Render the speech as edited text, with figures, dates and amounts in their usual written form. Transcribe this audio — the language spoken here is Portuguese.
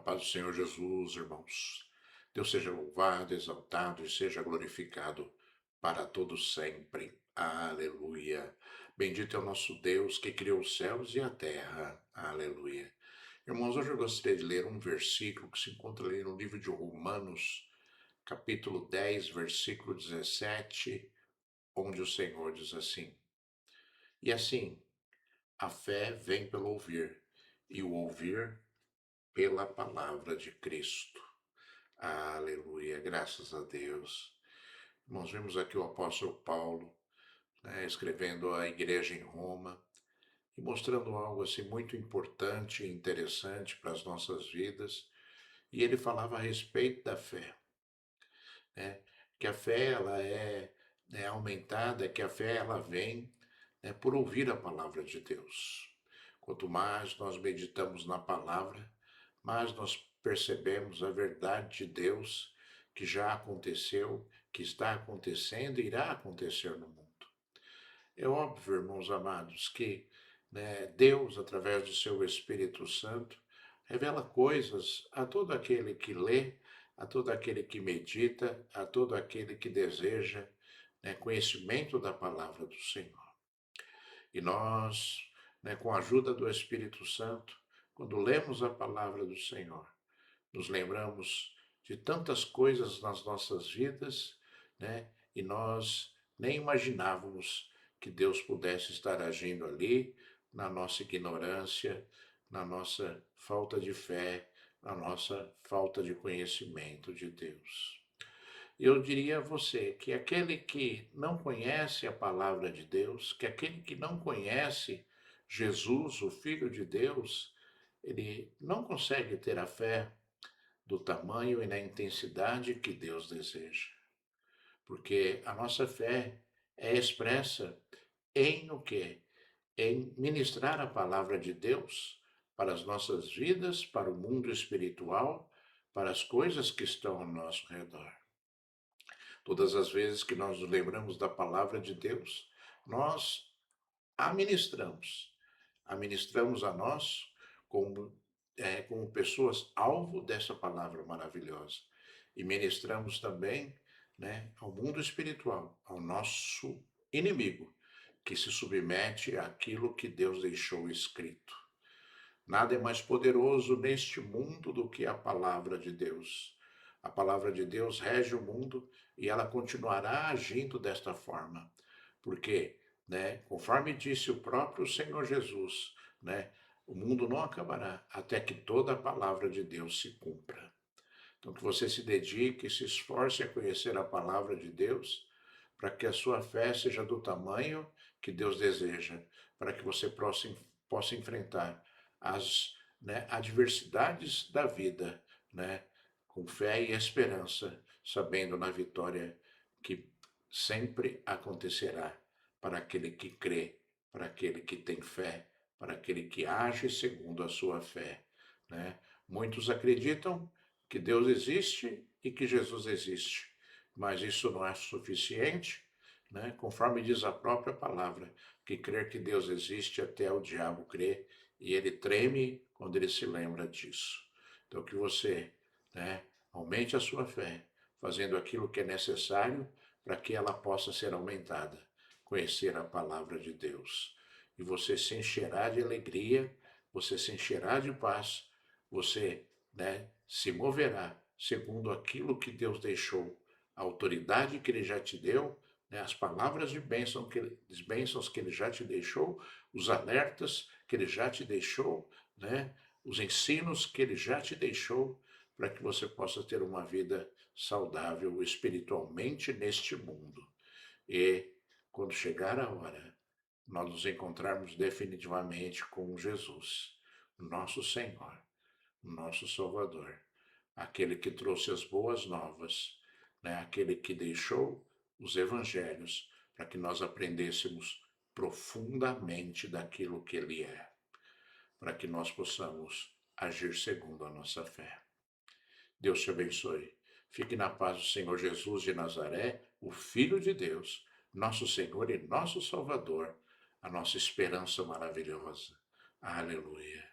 Paz do Senhor Jesus, irmãos. Deus seja louvado, exaltado e seja glorificado para todos sempre. Aleluia. Bendito é o nosso Deus que criou os céus e a terra. Aleluia. Irmãos, hoje eu gostaria de ler um versículo que se encontra ali no livro de Romanos, capítulo 10, versículo 17, onde o Senhor diz assim: E assim, a fé vem pelo ouvir, e o ouvir pela palavra de Cristo. Aleluia, graças a Deus. Nós vemos aqui o apóstolo Paulo, escrevendo à igreja em Roma e mostrando algo assim muito importante e interessante para as nossas vidas. E ele falava a respeito da fé, né? Que a fé ela é aumentada, que a fé ela vem, por ouvir a palavra de Deus. Quanto mais nós meditamos na palavra, mais nós percebemos a verdade de Deus que já aconteceu, que está acontecendo e irá acontecer no mundo. É óbvio, irmãos amados, que Deus, através do seu Espírito Santo, revela coisas a todo aquele que lê, a todo aquele que medita, a todo aquele que deseja conhecimento da palavra do Senhor. E nós, com a ajuda do Espírito Santo, quando lemos a palavra do Senhor, nos lembramos de tantas coisas nas nossas vidas, e nós nem imaginávamos que Deus pudesse estar agindo ali na nossa ignorância, na nossa falta de fé, na nossa falta de conhecimento de Deus. Eu diria a você que aquele que não conhece a palavra de Deus, que aquele que não conhece Jesus, o Filho de Deus, ele não consegue ter a fé do tamanho e na intensidade que Deus deseja. Porque a nossa fé é expressa em o quê? Em ministrar a palavra de Deus para as nossas vidas, para o mundo espiritual, para as coisas que estão ao nosso redor. Todas as vezes que nós nos lembramos da palavra de Deus, nós a ministramos. A ministramos a nós como pessoas alvo dessa palavra maravilhosa. E ministramos também ao mundo espiritual, ao nosso inimigo, que se submete àquilo que Deus deixou escrito. Nada é mais poderoso neste mundo do que a palavra de Deus. A palavra de Deus rege o mundo e ela continuará agindo desta forma. Porque, conforme disse o próprio Senhor Jesus, o mundo não acabará até que toda a palavra de Deus se cumpra. Então, que você se dedique, se esforce a conhecer a palavra de Deus, para que a sua fé seja do tamanho que Deus deseja, para que você possa enfrentar as adversidades da vida, com fé e esperança, sabendo na vitória que sempre acontecerá para aquele que crê, para aquele que tem fé, para aquele que age segundo a sua fé. Muitos acreditam que Deus existe e que Jesus existe, mas isso não é suficiente, conforme diz a própria palavra, que crer que Deus existe até o diabo crê, e ele treme quando ele se lembra disso. Então que você aumente a sua fé, fazendo aquilo que é necessário para que ela possa ser aumentada, conhecer a palavra de Deus. E você se encherá de alegria, você se encherá de paz, você se moverá segundo aquilo que Deus deixou, a autoridade que Ele já te deu, as palavras de bênçãos que Ele já te deixou, os alertas que Ele já te deixou, os ensinos que Ele já te deixou, para que você possa ter uma vida saudável espiritualmente neste mundo. E quando chegar a hora, nós nos encontrarmos definitivamente com Jesus, nosso Senhor, nosso Salvador, aquele que trouxe as boas novas, aquele que deixou os evangelhos para que nós aprendêssemos profundamente daquilo que Ele é, para que nós possamos agir segundo a nossa fé. Deus te abençoe. Fique na paz do Senhor Jesus de Nazaré, o Filho de Deus, nosso Senhor e nosso Salvador, a nossa esperança maravilhosa. Aleluia.